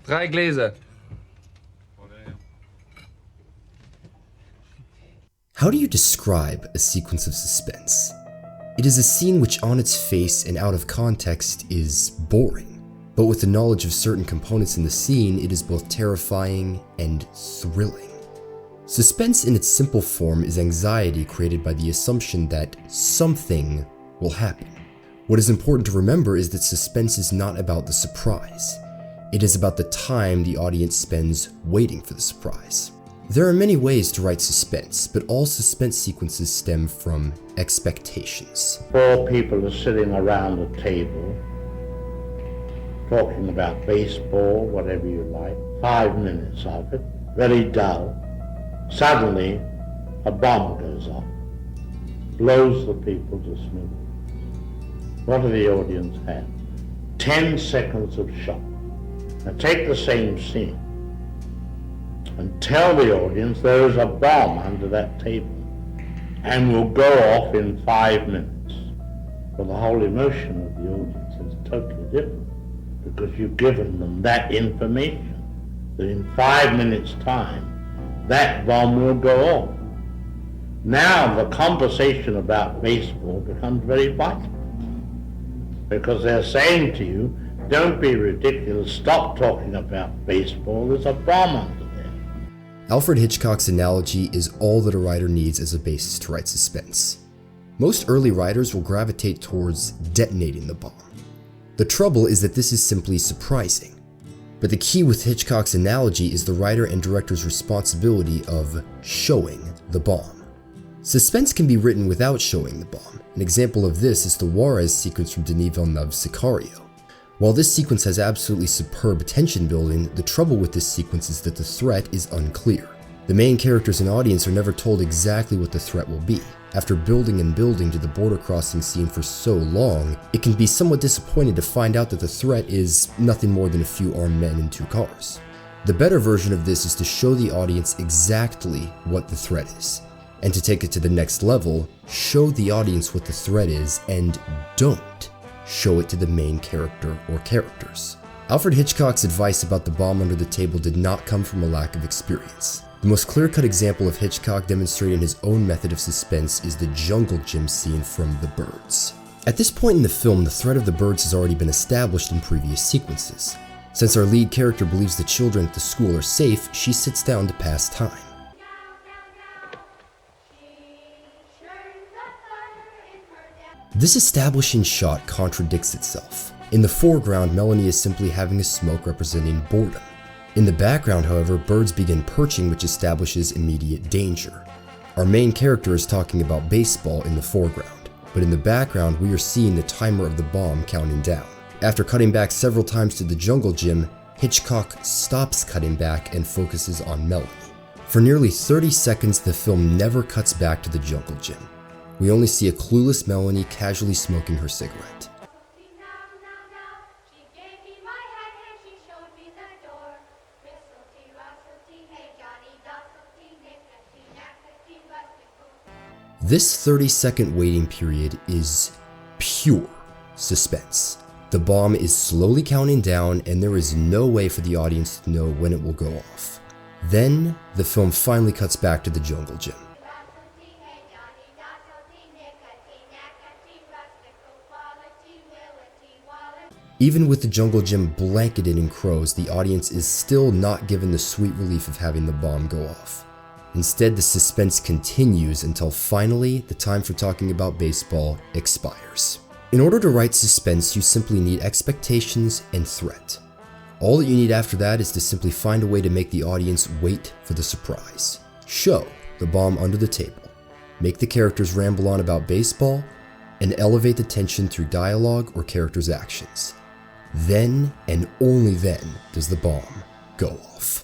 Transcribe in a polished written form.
3 Gläser. How do you describe a sequence of suspense? It is a scene which on its face and out of context is boring, but with the knowledge of certain components in the scene, it is both terrifying and thrilling. Suspense in its simple form is anxiety created by the assumption that something will happen. What is important to remember is that suspense is not about the surprise. It is about the time the audience spends waiting for the surprise. There are many ways to write suspense, but all suspense sequences stem from expectations. 4 people are sitting around a table, talking about baseball, whatever you like. 5 minutes of it, very dull. Suddenly, a bomb goes off, blows the people to smithereens. What do the audience have? 10 seconds of shock. Now take the same scene and tell the audience there is a bomb under that table and will go off in 5 minutes. Well, the whole emotion of the audience is totally different because you've given them that information, that in 5 minutes' time, that bomb will go off. Now the conversation about baseball becomes very vital because they're saying to you, don't be ridiculous, stop talking about baseball, there's a bomb under there. Alfred Hitchcock's analogy is all that a writer needs as a basis to write suspense. Most early writers will gravitate towards detonating the bomb. The trouble is that this is simply surprising. But the key with Hitchcock's analogy is the writer and director's responsibility of showing the bomb. Suspense can be written without showing the bomb. An example of this is the Juarez sequence from Denis Villeneuve's Sicario. While this sequence has absolutely superb tension building, the trouble with this sequence is that the threat is unclear. The main characters and audience are never told exactly what the threat will be. After building and building to the border crossing scene for so long, it can be somewhat disappointing to find out that the threat is nothing more than a few armed men in 2 cars. The better version of this is to show the audience exactly what the threat is. And to take it to the next level, show the audience what the threat is and don't show it to the main character or characters. Alfred Hitchcock's advice about the bomb under the table did not come from a lack of experience. The most clear-cut example of Hitchcock demonstrating his own method of suspense is the jungle gym scene from The Birds. At this point in the film, the threat of the birds has already been established in previous sequences. Since our lead character believes the children at the school are safe, she sits down to pass time. This establishing shot contradicts itself. In the foreground, Melanie is simply having a smoke representing boredom. In the background, however, birds begin perching, which establishes immediate danger. Our main character is talking about baseball in the foreground, but in the background, we are seeing the timer of the bomb counting down. After cutting back several times to the jungle gym, Hitchcock stops cutting back and focuses on Melanie. For nearly 30 seconds, the film never cuts back to the jungle gym. We only see a clueless Melanie casually smoking her cigarette. This 30-second waiting period is pure suspense. The bomb is slowly counting down and there is no way for the audience to know when it will go off. Then, the film finally cuts back to the jungle gym. Even with the jungle gym blanketed in crows, the audience is still not given the sweet relief of having the bomb go off. Instead, the suspense continues until finally the time for talking about baseball expires. In order to write suspense, you simply need expectations and threat. All that you need after that is to simply find a way to make the audience wait for the surprise. Show the bomb under the table, make the characters ramble on about baseball, and elevate the tension through dialogue or characters' actions. Then, and only then, does the bomb go off.